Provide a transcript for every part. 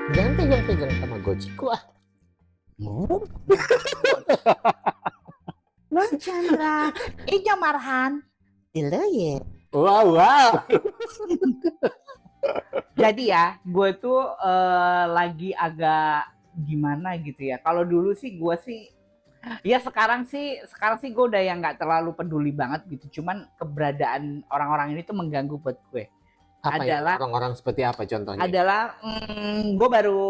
Jangan pegang-pegang Tamagotchiku ah. Bang Chandra, Inya Marhan. Dilo ya. Wow. Jadi ya, gue tuh lagi agak gimana gitu ya. Kalau dulu sih gue sih, ya sekarang sih gue udah yang nggak terlalu peduli banget gitu. Cuman keberadaan orang-orang ini tuh mengganggu buat gue. Apa ya? Adalah Orang-orang seperti apa contohnya? gue baru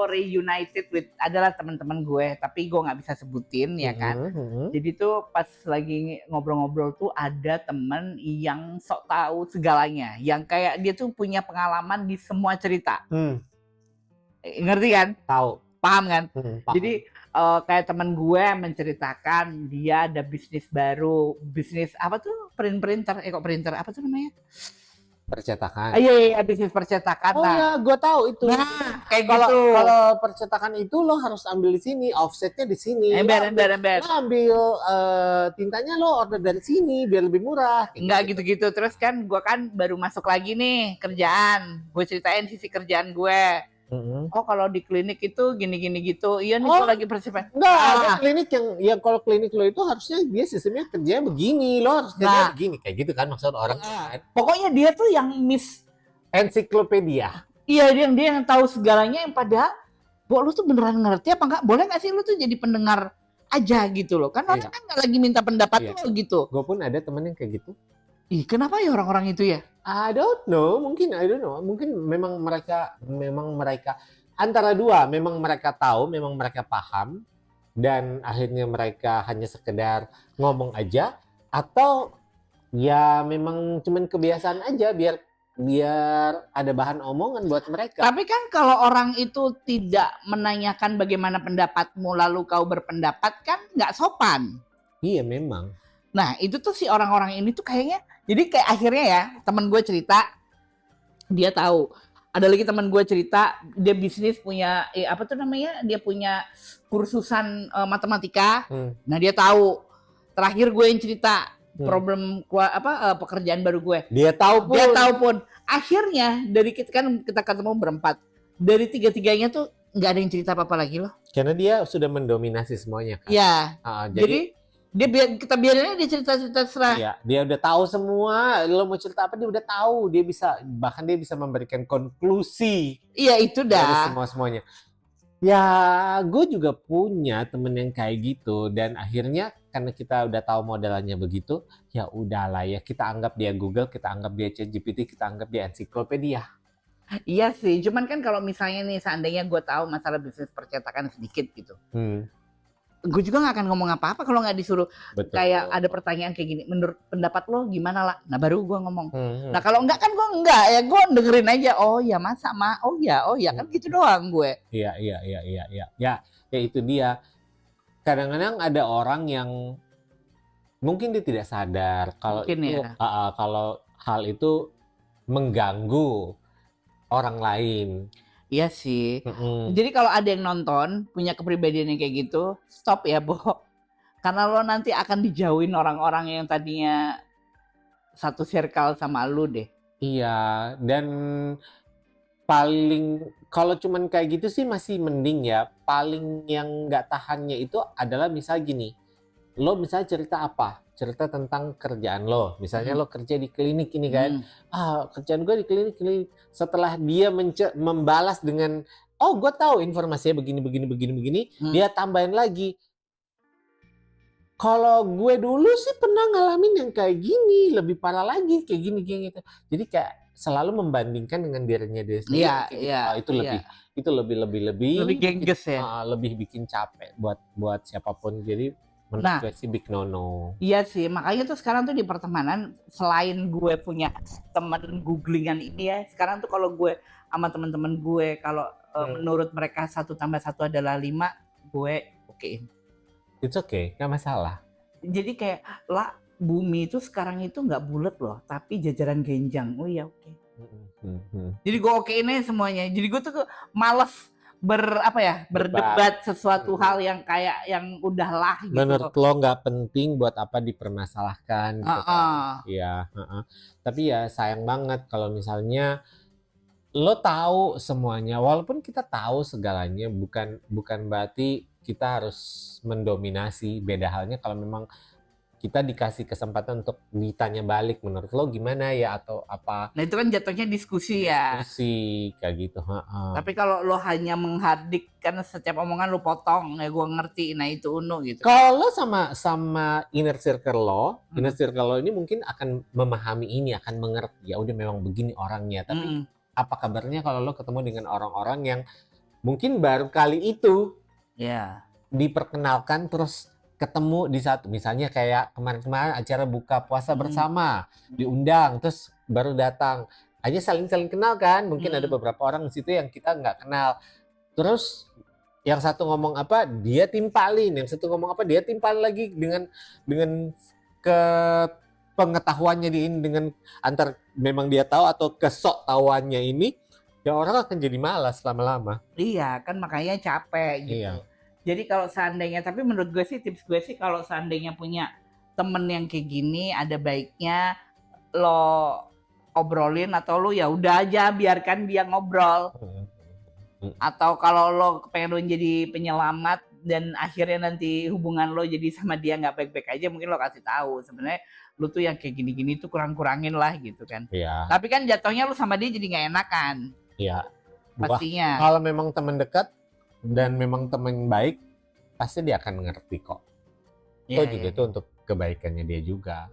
reunited with adalah teman-teman gue, tapi gue nggak bisa sebutin ya kan. Jadi tuh pas lagi ngobrol-ngobrol tuh ada temen yang sok tahu segalanya, yang kayak dia tuh punya pengalaman di semua cerita. Ngerti kan? Tahu. Paham kan? Paham. Jadi kayak teman gue menceritakan dia ada bisnis baru, bisnis apa tuh printer, kok printer apa tuh namanya? Percetakan. Iya, bisnis percetakan. Oh ya, gue tahu itu. Nah, kayak kalau gitu. Kalau percetakan itu lo harus ambil di sini, offsetnya di sini. Ember. Lo ambil tintanya lo order dari sini biar lebih murah. Enggak gitu-gitu. Terus kan gue kan baru masuk lagi nih kerjaan. Gue ceritain sisi kerjaan gue. Oh kalau di klinik itu gini-gini gitu. Iya nih gue lagi persiapan. Enggak, ada klinik yang kalau klinik lo itu harusnya dia sistemnya kerjanya begini, lo harus kerjanya begini, kayak gitu kan maksud orang. Pokoknya dia tuh yang miss ensiklopedia. Iya, dia yang tahu segalanya, yang padahal lu tuh beneran ngerti apa enggak? Boleh nggak sih lu tuh jadi pendengar aja gitu loh. Kan orang kan nggak lagi minta pendapat lo gitu. Gue pun ada temen yang kayak gitu. Ih, kenapa ya orang-orang itu ya? I don't know, mungkin memang mereka antara dua, memang mereka tahu, memang mereka paham, dan akhirnya mereka hanya sekedar ngomong aja, atau ya memang cuman kebiasaan aja biar ada bahan omongan buat mereka. Tapi kan kalau orang itu tidak menanyakan bagaimana pendapatmu lalu kau berpendapat kan nggak sopan. Iya memang. Nah itu tuh si orang-orang ini tuh kayaknya, jadi kayak akhirnya ya teman gue cerita, dia tahu. Ada lagi teman gue cerita, dia bisnis punya, apa tuh namanya, dia punya kursusan matematika. Nah dia tahu. Terakhir gue yang cerita problem pekerjaan baru gue. Dia tahu pun. Akhirnya dari kita ketemu berempat. Dari tiga-tiganya tuh nggak ada yang cerita apa-apa lagi loh. Karena dia sudah mendominasi semuanya kan. Ya. Jadi kita biarin aja dia cerita serah. Iya, dia udah tahu semua. Lo mau cerita apa dia udah tahu. Dia bisa memberikan konklusi. Iya itu dah. Dari semuanya. Ya, gue juga punya temen yang kayak gitu, dan akhirnya karena kita udah tahu modelannya begitu, ya udahlah ya, kita anggap dia Google, kita anggap dia ChatGPT, kita anggap dia ensiklopedia. Iya sih, cuman kan kalau misalnya nih seandainya gue tahu masalah bisnis percetakan sedikit gitu, gue juga nggak akan ngomong apa-apa kalau nggak disuruh. Betul. Kayak ada pertanyaan kayak gini, menurut pendapat lo gimana lah? Nah baru gue ngomong. Nah kalau enggak kan gue enggak ya, gue dengerin aja. Oh ya masa oh ya kan gitu doang gue. Iya. Ya itu dia. Kadang-kadang ada orang yang mungkin dia tidak sadar kalau kalau hal itu mengganggu orang lain. Iya sih. Jadi kalau ada yang nonton punya kepribadian yang kayak gitu, stop ya, Bo. Karena lo nanti akan dijauhin orang-orang yang tadinya satu circle sama lu deh. Iya, dan paling kalau cuman kayak gitu sih masih mending ya. Paling yang nggak tahannya itu adalah misal gini, lo misalnya cerita apa? Cerita tentang kerjaan lo, misalnya lo kerja di klinik ini kan, kerjaan gue di klinik. Setelah dia membalas dengan, oh gue tahu informasinya begini, dia tambahin lagi, kalau gue dulu sih pernah ngalamin yang kayak gini, lebih parah lagi kayak gini gitu. Jadi kayak selalu membandingkan dengan dirinya dia sendiri. Itu lebih gengges ya. Lebih bikin capek buat siapapun. Jadi menurut gue sih big no. Iya sih, makanya tuh sekarang tuh di pertemanan, selain gue punya teman googlingan ini ya, sekarang tuh kalau gue sama teman-teman gue, kalau menurut mereka 1 tambah 1 adalah 5, gue okein. It's okay, nggak masalah. Jadi kayak bumi itu sekarang itu nggak bulat loh, tapi jajaran genjang. Oh iya oke. Jadi gue okein aja semuanya. Jadi gue tuh males berdebat sesuatu hal yang kayak yang udahlah gitu. Menurut lo nggak penting, buat apa dipermasalahkan gitu kan. Iya, tapi ya sayang banget kalau misalnya lo tahu semuanya, walaupun kita tahu segalanya, bukan bukan berarti kita harus mendominasi. Beda halnya kalau memang kita dikasih kesempatan untuk ditanya balik, menurut lo gimana ya, atau apa, Nah itu kan jatuhnya diskusi ya. diskusi kayak gitu. Heeh. Tapi kalau lo hanya menghardik karena setiap omongan lo potong, ya gue ngerti. Nah itu Uno gitu. Kalau lo sama sama inner circle lo, inner Hmm. circle lo ini mungkin akan memahami ini, akan mengerti. Ya udah memang begini orangnya. Tapi Mm-mm. apa kabarnya kalau lo ketemu dengan orang-orang yang mungkin baru kali itu Ya. diperkenalkan, terus ketemu di satu, misalnya kayak kemarin-kemarin acara buka puasa Mm-mm. bersama, diundang, terus baru datang, aja saling-saling kenal kan, mungkin ada Mm-mm. beberapa orang di situ yang kita nggak kenal, terus yang satu ngomong apa dia timpalin, yang satu ngomong apa dia timpalin lagi dengan ke pengetahuannya di ini, dengan antar memang dia tahu atau kesok tahuannya ini, ya orang akan jadi malas lama-lama. Iya kan makanya capek gitu. Iya. Jadi kalau seandainya, tapi menurut gue sih tips gue sih kalau seandainya punya temen yang kayak gini, ada baiknya lo obrolin atau lo ya udah aja biarkan dia ngobrol. Atau kalau lo pengen jadi penyelamat dan akhirnya nanti hubungan lo jadi sama dia nggak baik-baik aja, mungkin lo kasih tahu sebenarnya lo tuh yang kayak gini-gini tuh kurang-kurangin lah gitu kan. Iya. Tapi kan jatuhnya lo sama dia jadi nggak enakan Iya. Wah, pastinya. kalau memang teman dekat dan memang teman baik, pasti dia akan mengerti kok. Itu Iya, juga iya, itu untuk kebaikannya dia juga.